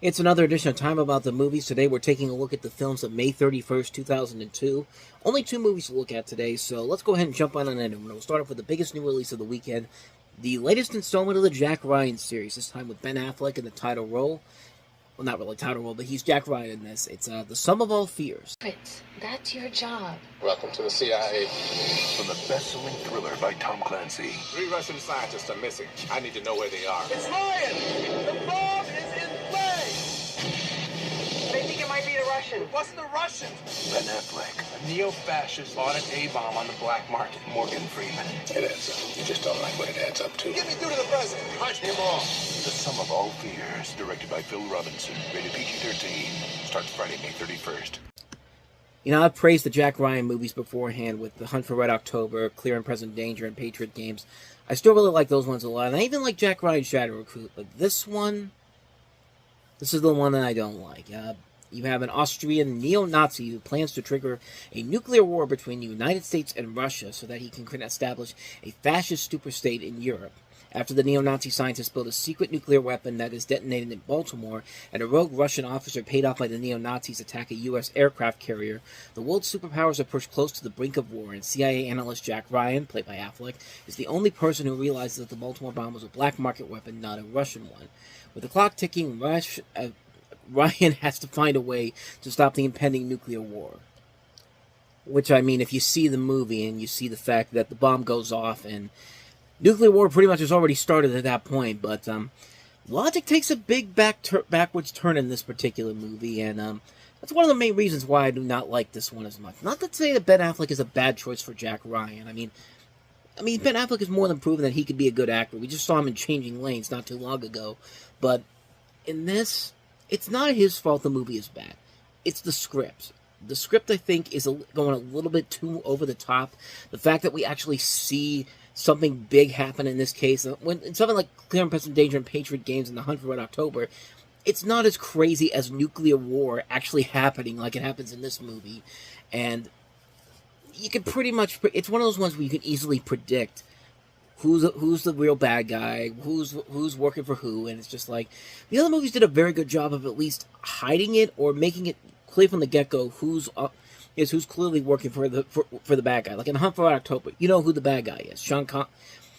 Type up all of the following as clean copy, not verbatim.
It's another edition of Time About the Movies. Today we're taking a look at the films of May 31st, 2002. Only two movies to look at today, so let's go ahead and jump on it. We'll start off with the biggest new release of the weekend, the latest installment of the Jack Ryan series, this time with Ben Affleck in the title role. Well, not really title role, but he's Jack Ryan in this. It's The Sum of All Fears. Fritz, that's your job. Welcome to the CIA. From the best-selling thriller by Tom Clancy. 3 Russian scientists are missing. I need to know where they are. It's Ryan! The bomb is in play! They think it might be the Russian. It wasn't the Russians! Ben Affleck. A neo-fascist bought an A-bomb on the black market. Morgan Freeman. It adds up. You just don't like what it adds up to. Get me through to the president! Punch him off! The Sum of All Fears, directed by Phil Robinson. Rated PG-13. Starts Friday, May 31st. You know, I've praised the Jack Ryan movies beforehand with The Hunt for Red October, Clear and Present Danger, and Patriot Games. I still really like those ones a lot, and I even like Jack Ryan's Shadow Recruit, but this is the one that I don't like. You have an Austrian neo-Nazi who plans to trigger a nuclear war between the United States and Russia so that he can establish a fascist superstate in Europe. After the neo-Nazi scientists build a secret nuclear weapon that is detonated in Baltimore, and a rogue Russian officer paid off by the neo-Nazis attack a U.S. aircraft carrier, the world's superpowers are pushed close to the brink of war, and CIA analyst Jack Ryan, played by Affleck, is the only person who realizes that the Baltimore bomb was a black market weapon, not a Russian one. With the clock ticking, Ryan has to find a way to stop the impending nuclear war. Which, I mean, if you see the movie and you see the fact that the bomb goes off and nuclear war pretty much has already started at that point, but logic takes a big backwards turn in this particular movie, and that's one of the main reasons why I do not like this one as much. Not to say that Ben Affleck is a bad choice for Jack Ryan. I mean, Ben Affleck has more than proven that he could be a good actor. We just saw him in Changing Lanes not too long ago, but in this, it's not his fault the movie is bad. It's the script. The script, I think, is going a little bit too over the top. The fact that we actually see something big happen in this case, when something like Clear and Present Danger and Patriot Games and The Hunt for Red October, it's not as crazy as nuclear war actually happening like it happens in this movie. And you can pretty much, it's one of those ones where you can easily predict who's the real bad guy, who's working for who, and it's just like, the other movies did a very good job of at least hiding it or making it clear from the get-go who's clearly working for the bad guy. Like in Hunt for Red October, you know who the bad guy is.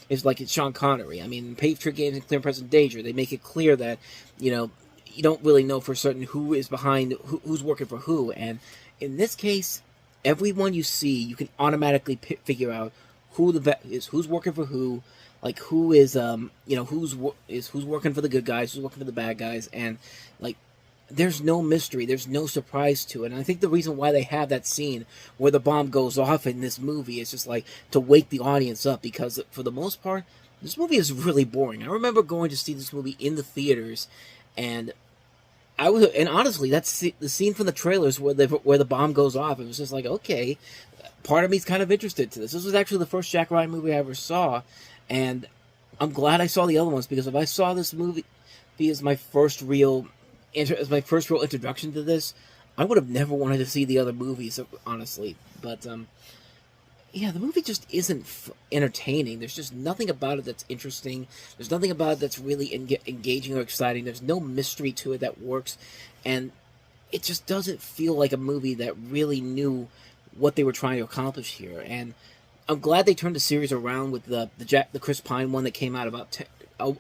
It's Sean Connery. I mean, in Patriot Games and Clear and Present Danger, they make it clear that, you don't really know for certain who is behind, who's working for who, and in this case, everyone you see, you can automatically figure out who's working for who, like who is who's working for the good guys, who's working for the bad guys, and like there's no mystery, there's no surprise to it. And I think the reason why they have that scene where the bomb goes off in this movie is just like to wake the audience up, because for the most part, this movie is really boring. I remember going to see this movie in the theaters, and honestly, that's the scene from the trailers where the bomb goes off. It was just like, okay, part of me's kind of interested to this. This was actually the first Jack Ryan movie I ever saw, and I'm glad I saw the other ones, because if I saw this movie as my first real introduction to this, I would have never wanted to see the other movies, honestly. But yeah, the movie just isn't entertaining. There's just nothing about it that's interesting. There's nothing about it that's really engaging or exciting. There's no mystery to it that works, and it just doesn't feel like a movie that really knew what they were trying to accomplish here. And I'm glad they turned the series around with the Chris Pine one that came out about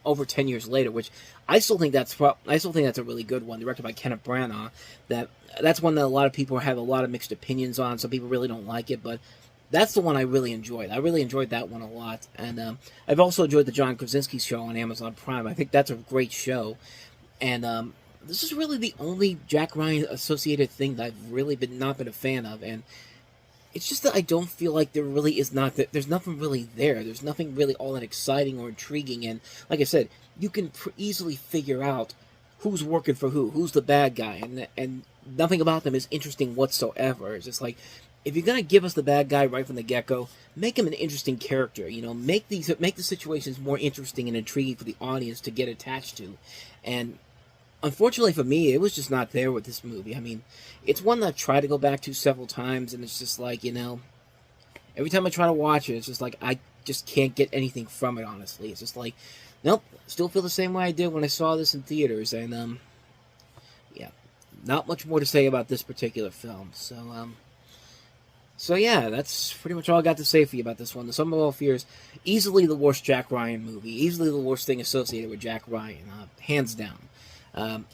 over 10 years later, which I still think that's a really good one, directed by Kenneth Branagh. That's one that a lot of people have a lot of mixed opinions on. Some people really don't like it, but that's the one I really enjoyed. I really enjoyed that one a lot. And I've also enjoyed the John Krasinski show on Amazon Prime. I think that's a great show. And this is really the only Jack Ryan associated thing that I've really not been a fan of. And it's just that I don't feel like there's nothing really there. There's nothing really all that exciting or intriguing. And like I said, you can easily figure out who's working for who's the bad guy, and nothing about them is interesting whatsoever. It's just like, if you're gonna give us the bad guy right from the get-go, make him an interesting character. Make the situations more interesting and intriguing for the audience to get attached to. And unfortunately for me, it was just not there with this movie. I mean, it's one that I tried to go back to several times, and it's just like, every time I try to watch it, it's just like, I just can't get anything from it, honestly. It's just like, nope, still feel the same way I did when I saw this in theaters, and not much more to say about this particular film. So yeah, that's pretty much all I got to say for you about this one. The Sum of All Fears, easily the worst Jack Ryan movie, easily the worst thing associated with Jack Ryan, hands down.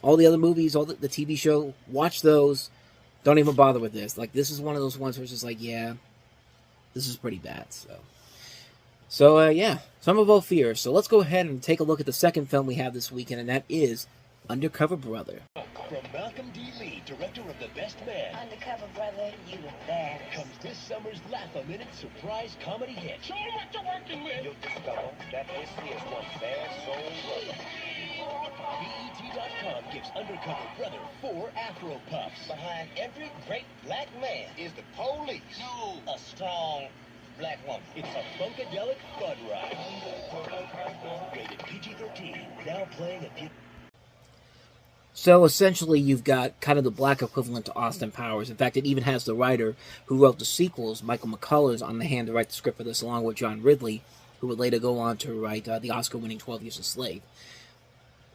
All the other movies, all the TV show, watch those. Don't even bother with this. Like, this is one of those ones where it's just like, yeah, this is pretty bad. So yeah, Sum of All Fears. So let's go ahead and take a look at the second film we have this weekend, and that is Undercover Brother. From Malcolm D. Lee, director of The Best Man, Undercover Brother, you the baddest. comes this summer's Laugh-A-Minute surprise comedy hit. Show 'em what you're working with! You'll discover that this is one bad soul brother. BET.com gives Undercover Brother 4 Afro Puffs. Behind every great black man is the police. No. A strong black woman. It's a funkadelic fun ride. Rated PG-13. Now playing at... So essentially, you've got kind of the black equivalent to Austin Powers. In fact, it even has the writer who wrote the sequels, Michael McCullers, on the hand to write the script for this, along with John Ridley, who would later go on to write the Oscar-winning 12 Years a Slave.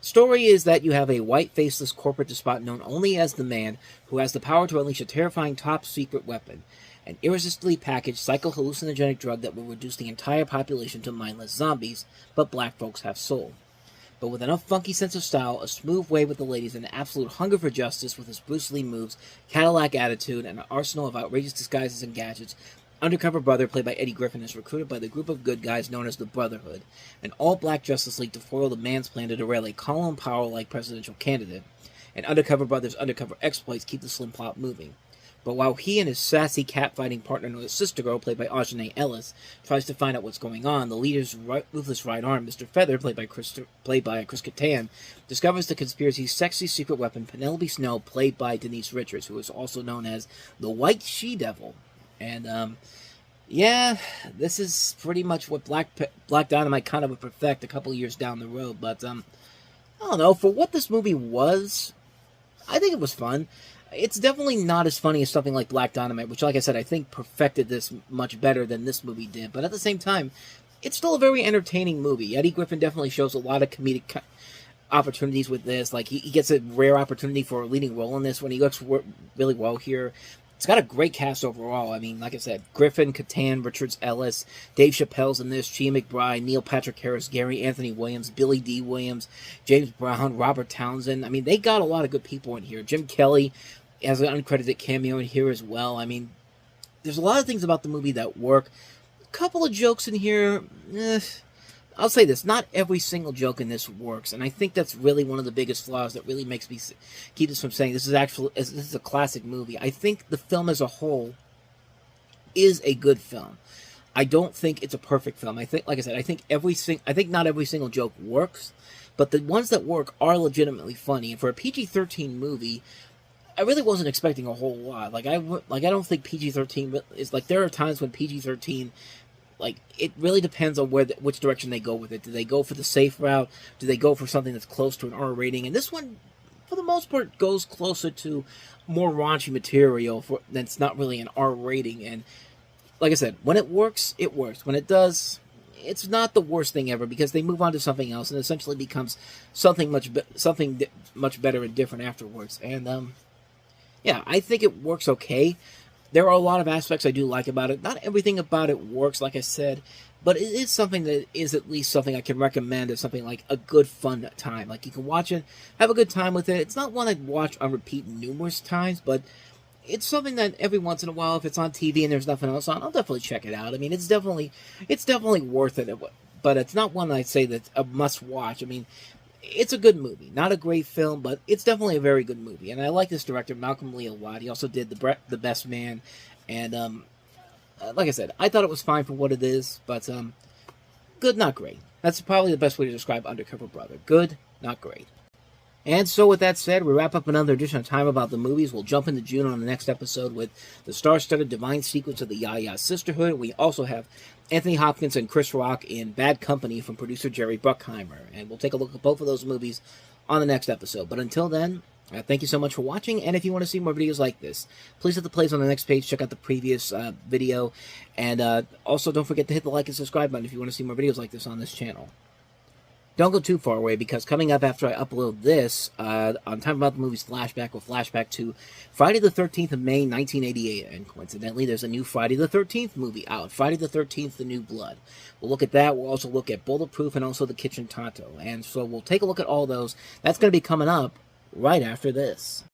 Story is that you have a white, faceless corporate despot known only as the Man, who has the power to unleash a terrifying top-secret weapon, an irresistibly packaged psycho-hallucinogenic drug that will reduce the entire population to mindless zombies, but black folks have soul. But with enough funky sense of style, a smooth way with the ladies, and an absolute hunger for justice with his Bruce Lee moves, Cadillac attitude, and an arsenal of outrageous disguises and gadgets, Undercover Brother, played by Eddie Griffin, is recruited by the group of good guys known as the Brotherhood, an all-black Justice League to foil the Man's plan to derail a Colin Powell-like presidential candidate, and Undercover Brother's undercover exploits keep the slim plot moving. But while he and his sassy cat-fighting partner, known as Sister Girl, played by Aujane Ellis, tries to find out what's going on, the leader's ruthless right arm, Mr. Feather, played by Chris Kattan, discovers the conspiracy's sexy secret weapon, Penelope Snow, played by Denise Richards, who is also known as the White She-Devil. And, yeah, this is pretty much what Black Dynamite kind of would perfect a couple years down the road. But, I don't know, for what this movie was, I think it was fun. It's definitely not as funny as something like Black Dynamite, which, like I said, I think perfected this much better than this movie did. But at the same time, it's still a very entertaining movie. Eddie Griffin definitely shows a lot of comedic opportunities with this. Like, he gets a rare opportunity for a leading role in this when he looks really well here. It's got a great cast overall. I mean, like I said, Griffin, Kattan, Richards Ellis, Dave Chappelle's in this, Chia McBride, Neil Patrick Harris, Gary Anthony Williams, Billy D. Williams, James Brown, Robert Townsend. I mean, they got a lot of good people in here. Jim Kelly has an uncredited cameo in here as well. I mean, there's a lot of things about the movie that work. A couple of jokes in here, I'll say this, not every single joke in this works, and I think that's really one of the biggest flaws that really makes me keep us from saying this is a classic movie. I think the film as a whole is a good film. I don't think it's a perfect film. I think, like I said, I think not every single joke works, but the ones that work are legitimately funny. And for a PG-13 movie, I really wasn't expecting a whole lot. I don't think PG-13 is like, there are times when PG-13, like, it really depends on which direction they go with it. Do they go for the safe route? Do they go for something that's close to an R rating? And this one, for the most part, goes closer to more raunchy material that's not really an R rating. And like I said, when it works, it works. When it does, it's not the worst thing ever, because they move on to something else and essentially becomes something much better and different afterwards. And yeah, I think it works okay. There are a lot of aspects I do like about it. Not everything about it works, like I said, but it is something that is at least something I can recommend as something like a good, fun time. Like, you can watch it, have a good time with it. It's not one I'd watch on repeat numerous times, but it's something that every once in a while, if it's on TV and there's nothing else on, I'll definitely check it out. I mean, it's definitely worth it, but it's not one I'd say that's a must-watch. I mean, it's a good movie. Not a great film, but it's definitely a very good movie. And I like this director, Malcolm Lee, a lot. He also did The Best Man. And, like I said, I thought it was fine for what it is, but good, not great. That's probably the best way to describe Undercover Brother. Good, not great. And so with that said, we wrap up another edition of Time About the Movies. We'll jump into June on the next episode with the star-studded divine sequence of the Ya-Ya Sisterhood. We also have Anthony Hopkins and Chris Rock in Bad Company from producer Jerry Bruckheimer. And we'll take a look at both of those movies on the next episode. But until then, thank you so much for watching. And if you want to see more videos like this, please hit the plays on the next page. Check out the previous video. And also don't forget to hit the like and subscribe button if you want to see more videos like this on this channel. Don't go too far away, because coming up after I upload this, on Time About the Movies Flashback, will flashback to Friday the 13th of May, 1988, and coincidentally, there's a new Friday the 13th movie out, Friday the 13th, The New Blood. We'll look at that. We'll also look at Bulletproof and also The Kitchen Tonto, and so we'll take a look at all those. That's going to be coming up right after this.